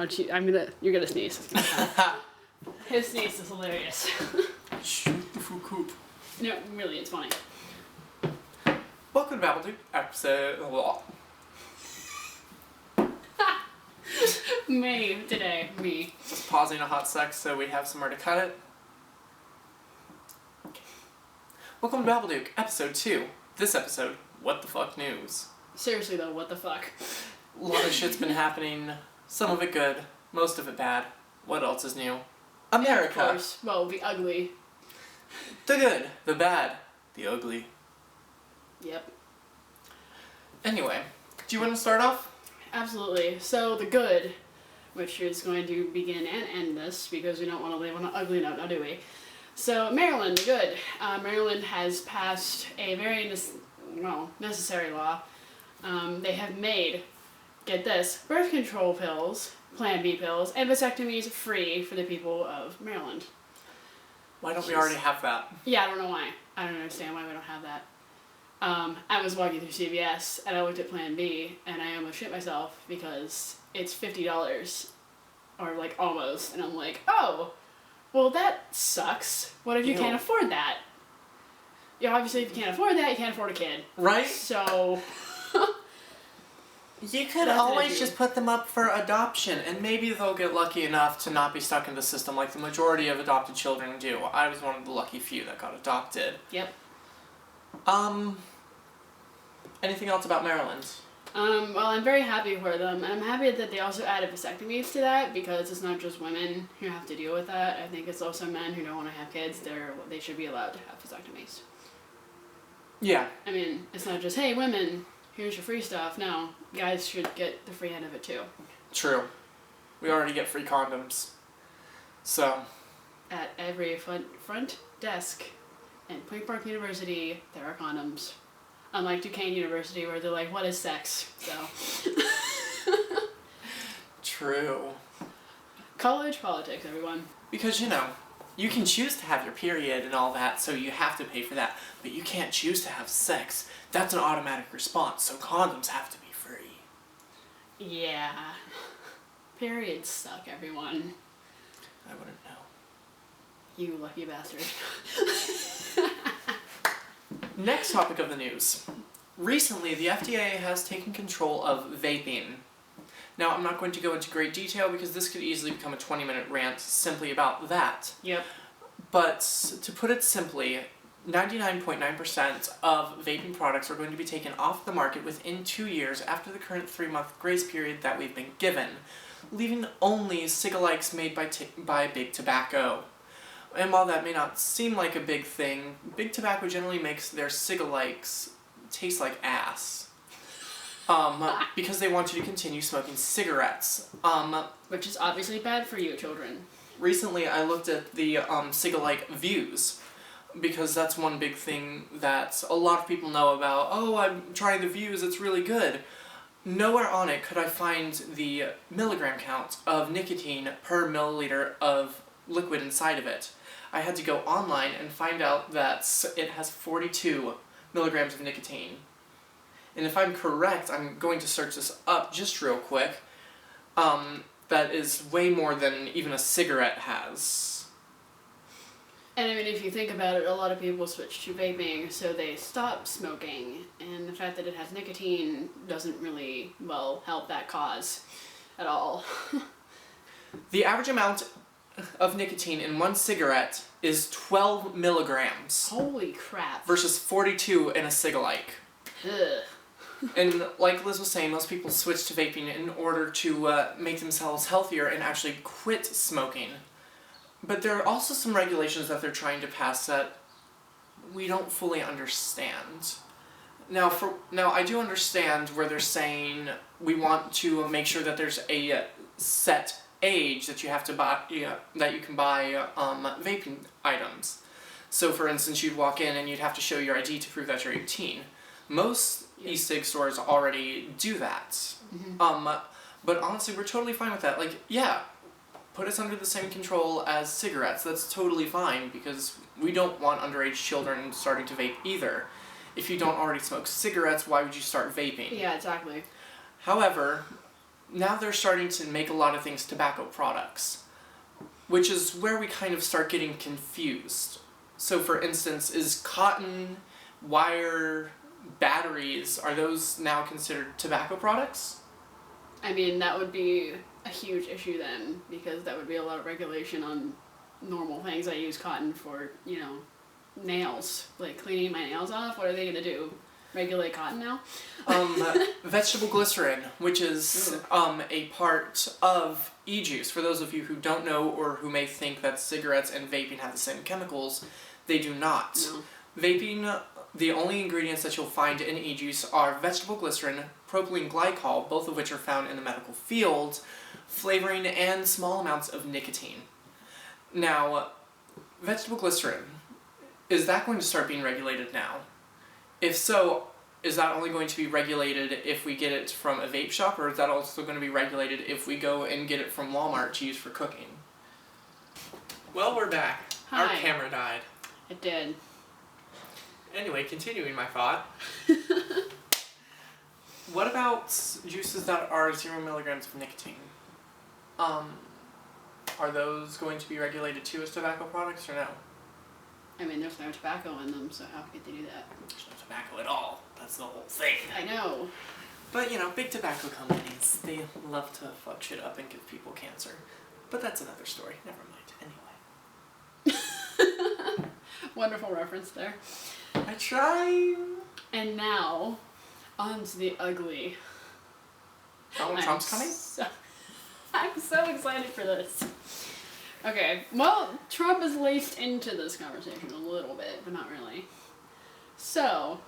You're gonna sneeze. His sneeze is hilarious. Shoot the full coop. No, really, it's funny. Welcome to WTF episode. Me. Just pausing a hot sec so we have somewhere to cut it. Okay. Welcome to WTF episode 2. This episode, what the fuck news? Seriously though, what the fuck? A lot of shit's been happening. Some of it good, most of it bad. What else is new? America. Of course. Well, the ugly. The good, the bad, the ugly. Yep. Anyway, do you want to start off? Absolutely. So the good, which is going to begin and end this because we don't want to live on an ugly note, now do we? So Maryland, the good. Maryland has passed a very necessary law. They have made, get this, birth control pills, Plan B pills, and vasectomies free for the people of Maryland. Why don't we already have that? Yeah, I don't know why. I don't understand why we don't have that. I was walking through CVS and I looked at Plan B and I almost shit myself because it's $50 or like almost, and I'm like, oh, well that sucks. What if you can't afford that? Yeah, obviously if you can't afford that, you can't afford a kid. Right? So you could always just put them up for adoption, and maybe they'll get lucky enough to not be stuck in the system like the majority of adopted children do. I was one of the lucky few that got adopted. Yep. Anything else about Maryland? Well, I'm very happy for them, and I'm happy that they also added vasectomies to that because it's not just women who have to deal with that. I think it's also men who don't want to have kids. They should be allowed to have vasectomies. Yeah. I mean, it's not just, hey, women, here's your free stuff. No, guys should get the free end of it too. True. We already get free condoms. So. At every front desk in Point Park University, there are condoms. Unlike Duquesne University, where they're like, what is sex? So. True. College politics, everyone. Because, you can choose to have your period and all that, so you have to pay for that. But you can't choose to have sex. That's an automatic response, so condoms have to be free. Yeah. Periods suck, everyone. I wouldn't know. You lucky bastard. Next topic of the news. Recently, the FDA has taken control of vaping. Now, I'm not going to go into great detail because this could easily become a 20-minute rant simply about that. Yep. But to put it simply, 99.9% of vaping products are going to be taken off the market within 2 years after the current 3-month grace period that we've been given, leaving only cigalikes made by Big Tobacco. And while that may not seem like a big thing, Big Tobacco generally makes their cigalikes taste like ass. Because they want you to continue smoking cigarettes. Which is obviously bad for you, children. Recently, I looked at the cigalike views, because that's one big thing that a lot of people know about. Oh, I'm trying the views, it's really good. Nowhere on it could I find the milligram count of nicotine per milliliter of liquid inside of it. I had to go online and find out that it has 42 milligrams of nicotine. And if I'm correct, I'm going to search this up just real quick. That is way more than even a cigarette has. And I mean, if you think about it, a lot of people switch to vaping, so they stop smoking. And the fact that it has nicotine doesn't really, help that cause at all. The average amount of nicotine in one cigarette is 12 milligrams. Holy crap. Versus 42 in a cigalike. Ugh. And like Liz was saying, most people switch to vaping in order to make themselves healthier and actually quit smoking. But there are also some regulations that they're trying to pass that we don't fully understand. Now, I do understand where they're saying we want to make sure that there's a set age that you have to buy, that you can buy vaping items. So, for instance, you'd walk in and you'd have to show your ID to prove that you're 18. Most e-cig stores already do that. Mm-hmm. But honestly, we're totally fine with that. Like, yeah, put us under the same control as cigarettes. That's totally fine because we don't want underage children starting to vape either. If you don't already smoke cigarettes, why would you start vaping? Yeah, exactly. However, now they're starting to make a lot of things tobacco products, which is where we kind of start getting confused. So for instance, is cotton, wire, batteries, are those now considered tobacco products? I mean, that would be a huge issue then, because that would be a lot of regulation on normal things. I use cotton for, nails, like cleaning my nails off. What are they gonna do? Regulate cotton now? Vegetable glycerin, which is a part of e-juice. For those of you who don't know or who may think that cigarettes and vaping have the same chemicals, they do not. No. Vaping, the only ingredients that you'll find in e-juice are vegetable glycerin, propylene glycol, both of which are found in the medical field, flavoring, and small amounts of nicotine. Now, vegetable glycerin, is that going to start being regulated now? If so, is that only going to be regulated if we get it from a vape shop, or is that also going to be regulated if we go and get it from Walmart to use for cooking? Well, we're back. Hi. Our camera died. It did. Anyway, continuing my thought. What about juices that are 0 milligrams of nicotine? Are those going to be regulated too as tobacco products or no? I mean, there's no tobacco in them, so how could they do that? There's no tobacco at all. That's the whole thing. I know. But, big tobacco companies, they love to fuck shit up and give people cancer. But that's another story. Never mind. Anyway. Wonderful reference there. I try. And now, on to the ugly. Donald Trump's coming? I'm so excited for this. Okay, well, Trump is laced into this conversation a little bit, but not really. So,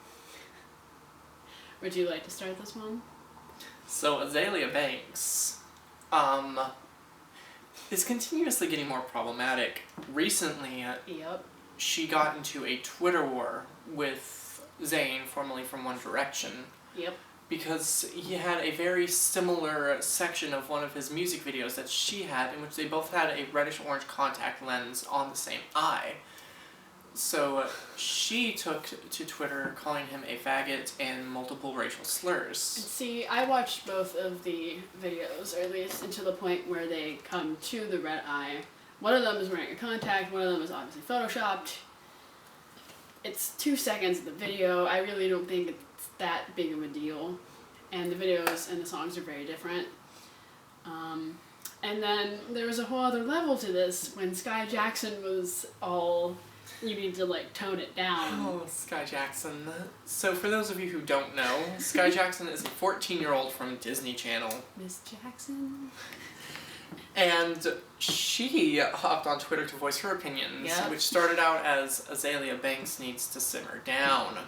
would you like to start this one? So, Azalea Banks, is continuously getting more problematic. Recently, Yep. she got into a Twitter war with Zayn, formerly from One Direction, Yep. because he had a very similar section of one of his music videos that she had, in which they both had a reddish-orange contact lens on the same eye. So she took to Twitter calling him a faggot and multiple racial slurs. See, I watched both of the videos, or at least until the point where they come to the red eye. One of them is wearing a contact, one of them is obviously photoshopped. It's 2 seconds of the video. I really don't think it's that big of a deal. And the videos and the songs are very different. And then there was a whole other level to this when Sky Jackson was all, you need to tone it down. Oh, Sky Jackson. So for those of you who don't know, Sky Jackson is a 14-year-old from Disney Channel. Miss Jackson? And she hopped on Twitter to voice her opinions, Yep. which started out as Azalea Banks needs to simmer down.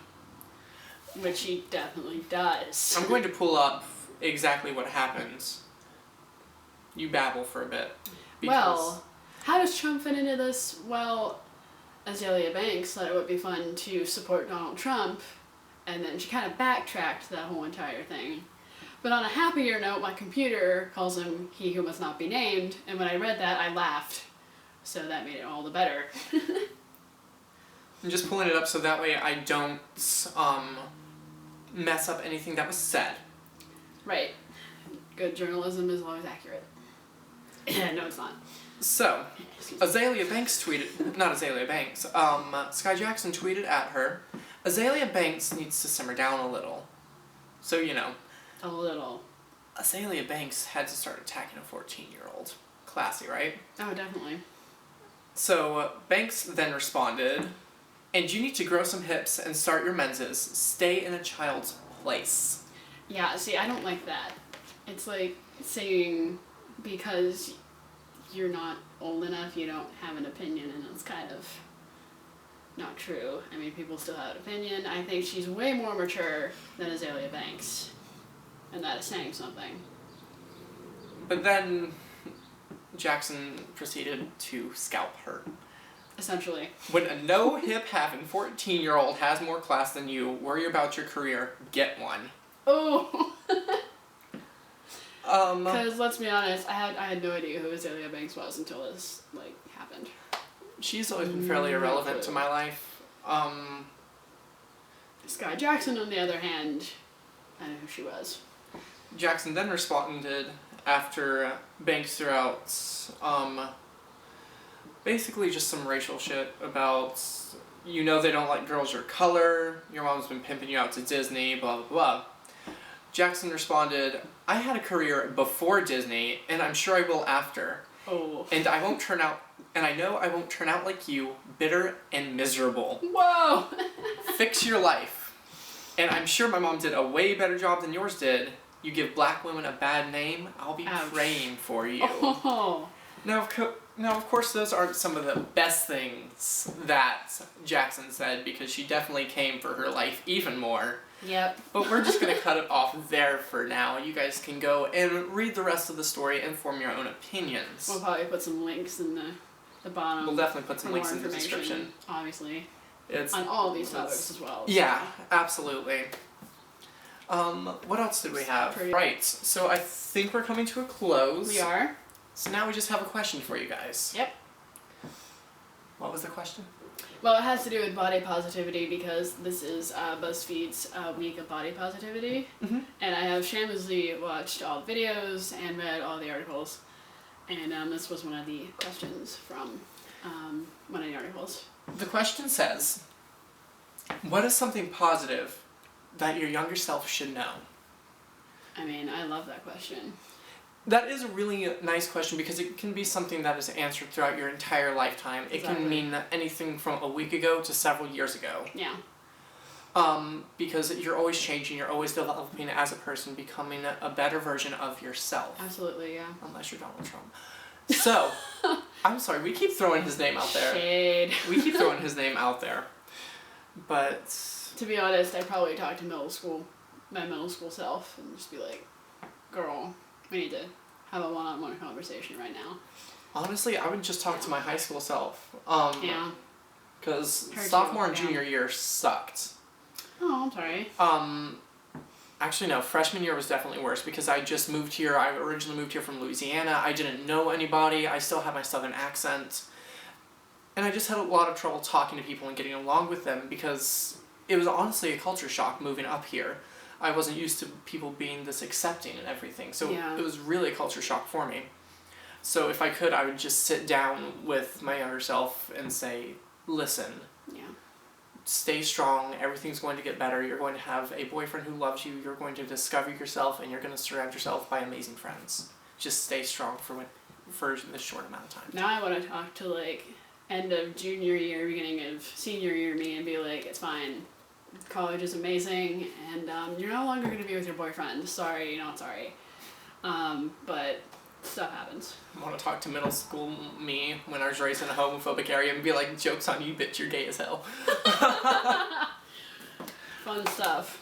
Which she definitely does. I'm going to pull up exactly what happens. You babble for a bit. Well, how does Trump fit into this? Well, Azalea Banks thought it would be fun to support Donald Trump, and then she kind of backtracked that whole entire thing. But on a happier note, my computer calls him he who must not be named, and when I read that, I laughed. So that made it all the better. I'm just pulling it up so that way I don't mess up anything that was said. Right. Good journalism is always accurate. No, it's not. So, Excuse me. Azalea Banks tweeted, not Azalea Banks, Sky Jackson tweeted at her, Azalea Banks needs to simmer down a little. So, A little. Azalea Banks had to start attacking a 14-year-old. Classy, right? Oh, definitely. So, Banks then responded, and you need to grow some hips and start your menses. Stay in a child's place. Yeah, see, I don't like that. It's like saying because you're not old enough, you don't have an opinion, and it's kind of not true. I mean, people still have an opinion. I think she's way more mature than Azalea Banks, and that is saying something. But then Jackson proceeded to scalp her. Essentially. When a no-hip-having 14-year-old has more class than you, worry about your career, get one. Oh! Because let's be honest, I had no idea who Azalea Banks was until this happened. She's always been fairly irrelevant to my life. Sky Jackson, on the other hand, I know who she was. Jackson then responded after banks threw out basically just some racial shit about, they don't like girls your color, your mom's been pimping you out to Disney, blah blah blah. Jackson responded, I had a career before Disney, and I'm sure I will after. Oh. And I know I won't turn out like you, bitter and miserable. Whoa! Fix your life. And I'm sure my mom did a way better job than yours did. You give black women a bad name, I'll be Ouch. praying for you. Oh. Now, of course, those aren't some of the best things that Jackson said, because she definitely came for her life even more. Yep. But we're just going to cut it off there for now. You guys can go and read the rest of the story and form your own opinions. We'll probably put some links in the bottom. We'll definitely put some for links more in the description. Obviously. It's on all of these topics as well. Yeah, absolutely. What else did we have? Right, so I think we're coming to a close. We are. So now we just have a question for you guys. Yep. What was the question? Well, it has to do with body positivity because this is BuzzFeed's week of body positivity. Mm-hmm. And I have shamelessly watched all the videos and read all the articles. And this was one of the questions from one of the articles. The question says, what is something positive that your younger self should know? I mean, I love that question. That is a really nice question because it can be something that is answered throughout your entire lifetime. It Exactly. can mean anything from a week ago to several years ago. Yeah. Because you're always changing, you're always developing as a person, becoming a better version of yourself. Absolutely, yeah. Unless you're Donald Trump. So, I'm sorry, we keep throwing his name out there. Shade. We keep throwing his name out there. But... to be honest, I'd probably talk to my middle school self, and just be like, girl, we need to have a one-on-one conversation right now. Honestly, I would just talk to my high school self. Yeah. Because Her sophomore too, and yeah. junior year sucked. Oh, I'm sorry. Actually, no, freshman year was definitely worse because I just moved here. I originally moved here from Louisiana. I didn't know anybody. I still had my southern accent. And I just had a lot of trouble talking to people and getting along with them because it was honestly a culture shock moving up here. I wasn't used to people being this accepting and everything. So Yeah. it was really a culture shock for me. So if I could, I would just sit down with my younger self and say, listen, Yeah. stay strong, everything's going to get better, you're going to have a boyfriend who loves you, you're going to discover yourself, and you're going to surround yourself by amazing friends. Just stay strong for this short amount of time. Now I want to talk to, like, end of junior year, beginning of senior year me and be like, it's fine. College is amazing, and you're no longer going to be with your boyfriend. Sorry, you're not sorry. But stuff happens. I want to talk to middle school me when I was raised in a homophobic area and be like, joke's on you, bitch, you're gay as hell. Fun stuff.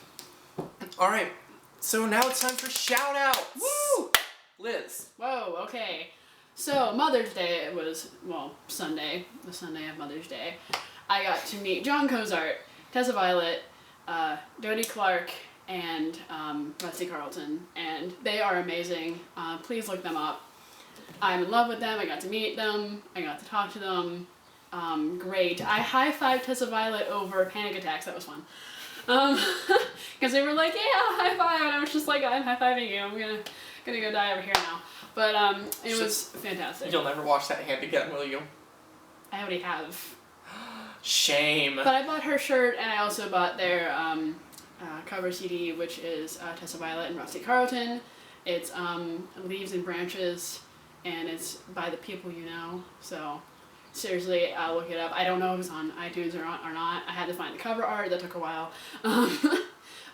Alright, so now it's time for shout-outs! Woo! Liz. Whoa, okay. So, Mother's Day, it was, well, Sunday, the Sunday of Mother's Day. I got to meet John Cozart, Tessa Violet, Dodie Clark, and Rusty Carlton, and they are amazing. Please look them up. I'm in love with them. I got to meet them. I got to talk to them. Great. I high-fived Tessa Violet over panic attacks. That was fun. Because they were like, yeah, high five, and I was just like, I'm high-fiving you. I'm gonna go die over here now. But it was fantastic. You'll never wash that hand again, will you? I already have. Shame. But I bought her shirt, and I also bought their cover CD, which is Tessa Violet and Rusty Carlton. It's Leaves and Branches, and it's by the people you know. So seriously, I'll look it up. I don't know if it's on iTunes or not. I had to find the cover art. That took a while.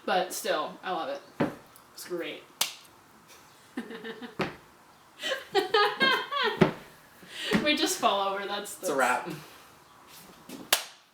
But still, I love it. It's great. We just fall over. That's It's a wrap.